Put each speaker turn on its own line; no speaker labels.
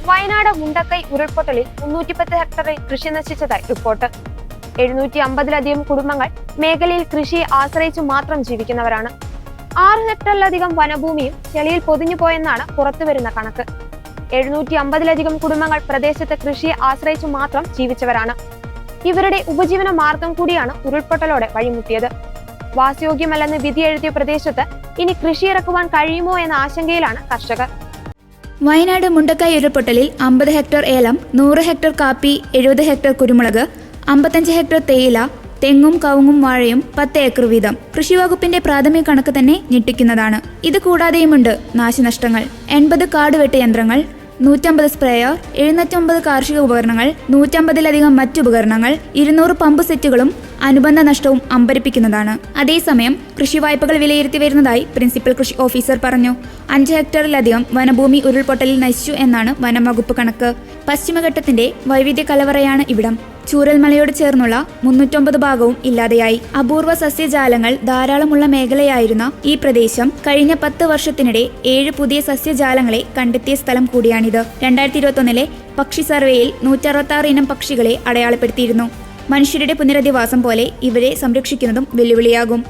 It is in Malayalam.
വയനാട് മുണ്ടക്കൈ ഉരുൾപൊട്ടലിൽ 310 ഹെക്ടറിൽ കൃഷി നശിച്ചതായി റിപ്പോർട്ട്. 750-ലധികം കുടുംബങ്ങൾ മേഖലയിൽ കൃഷിയെ ആശ്രയിച്ചു മാത്രം ജീവിക്കുന്നവരാണ്. 6 ഹെക്ടറിലധികം വനഭൂമിയും ചെളിയിൽ പൊതിഞ്ഞുപോയെന്നാണ് പുറത്തുവരുന്ന കണക്ക്. 750-ലധികം കുടുംബങ്ങൾ പ്രദേശത്ത് കൃഷിയെ ആശ്രയിച്ചു മാത്രം ജീവിച്ചവരാണ്. ഇവരുടെ ഉപജീവന മാർഗം കൂടിയാണ് ഉരുൾപൊട്ടലോടെ വഴിമുട്ടിയത്. വാസയോഗ്യമല്ലെന്ന് വിധി എഴുതിയ പ്രദേശത്ത് ഇനി കൃഷി ഇറക്കുവാൻ കഴിയുമോ എന്ന ആശങ്കയിലാണ് കർഷകർ.
വയനാട് മുണ്ടക്കൈ ഉരുൾപൊട്ടലിൽ 50 ഹെക്ടർ ഏലം, 100 ഹെക്ടർ കാപ്പി, 70 ഹെക്ടർ കുരുമുളക്, 55 ഹെക്ടർ തേയില, തെങ്ങും കവുങ്ങും വാഴയും 10 ഏക്കർ വീതം. കൃഷിവകുപ്പിന്റെ പ്രാഥമിക കണക്ക് തന്നെ ഞെട്ടിക്കുന്നതാണ്. ഇത് കൂടാതെയുമുണ്ട് നാശനഷ്ടങ്ങൾ. 80 കാടുവെട്ട് യന്ത്രങ്ങൾ, 150 സ്പ്രേയർ, 750 കാർഷിക ഉപകരണങ്ങൾ, 150-ലധികം മറ്റുപകരണങ്ങൾ, 200 പമ്പ് സെറ്റുകളും അനുബന്ധ നഷ്ടവും അമ്പരിപ്പിക്കുന്നതാണ്. അതേസമയം കൃഷി വായ്പകൾ വിലയിരുത്തി വരുന്നതായി പ്രിൻസിപ്പൽ കൃഷി ഓഫീസർ പറഞ്ഞു. 5 ഹെക്ടറിലധികം വനഭൂമി ഉരുൾപൊട്ടലിൽ നശിച്ചു എന്നാണ് വനം വകുപ്പ് കണക്ക്. പശ്ചിമഘട്ടത്തിന്റെ വൈവിധ്യ കലവറയാണ് ഇവിടം. ചൂരൽമലയോട് ചേർന്നുള്ള 309 ഭാഗവും ഇല്ലാതെയായി. അപൂർവ സസ്യജാലങ്ങൾ ധാരാളമുള്ള മേഖലയായിരുന്ന ഈ പ്രദേശം കഴിഞ്ഞ 10 വർഷത്തിനിടെ 7 പുതിയ സസ്യജാലങ്ങളെ കണ്ടെത്തിയ സ്ഥലം കൂടിയാണിത്. 2021-ലെ പക്ഷി സർവേയിൽ 166 ഇനം പക്ഷികളെ അടയാളപ്പെടുത്തിയിരുന്നു. മനുഷ്യരുടെ പുനരധിവാസം പോലെ ഇവരെ സംരക്ഷിക്കുന്നതും വെല്ലുവിളിയാകും.